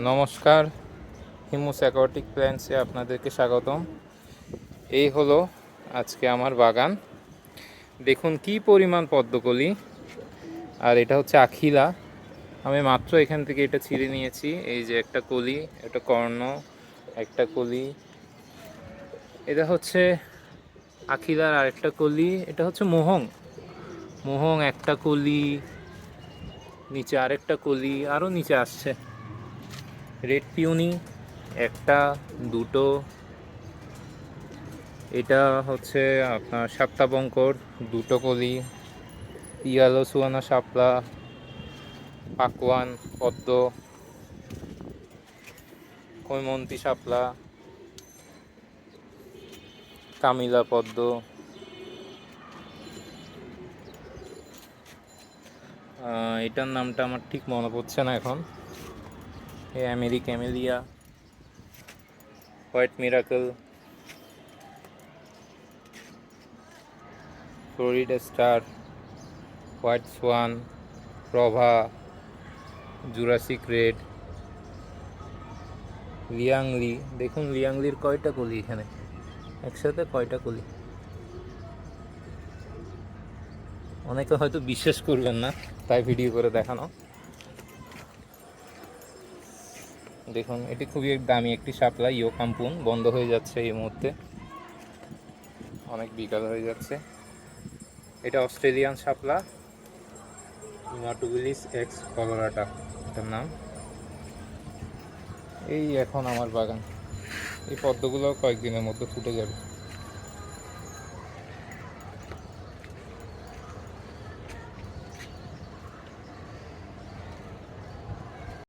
নমস্কার, হিমুস অ্যাকোয়াটিক প্ল্যান্টসে আপনাদেরকে স্বাগতম। এই হলো আজকে আমার বাগান। দেখুন কি পরিমাণ পদ্মকলি, আর এটা হচ্ছে আখিলা। আমি মাত্র এখান থেকে এটা ছিঁড়ে নিয়েছি। এই যে একটা কলি, এটা কর্ণ, একটা কলি। এটা হচ্ছে আখিলার আরেকটা কলি। এটা হচ্ছে মোহং, মোহং একটা কলি, নিচে আরেকটা কলি, আরও নিচে আসছে। রেড পিউনি একটা, দুটো। এটা হচ্ছে আপনার সাপ্তাবঙ্কর, দুটো কলি। ইয়ালো সুয়ানা শাপলা, পাকওয়ান পদ্ম, হৈমন্তী শাপলা, কামিলা পদ্ম। এটার নামটা আমার ঠিক মনে পড়ছে না এখন। এই camellia, white miracle, Florida star, white swan, Prabha, Jurassic red, Liangli. দেখুন লিয়াংলির কয়টা কলি এখানে, একসাথে কয়টা কলি। অনেকে হয়তো বিশ্বাস করবেন না, তাই ভিডিও করে দেখানো। দেখুন এটি খুবই দামি একটি শাপলা। ইয়ো কাম্পুন বন্ধ হয়ে যাচ্ছে এই মুহূর্তে, অনেক বিকাল হয়ে যাচ্ছে। এটা অস্ট্রেলিয়ান শাপলা, ইমাটুবিলিস এক্স কলোরাটা এটার নাম। এই এখন আমার বাগান। এই পদ্মগুলো কয়েকদিনের মধ্যে ফুটে যাবে।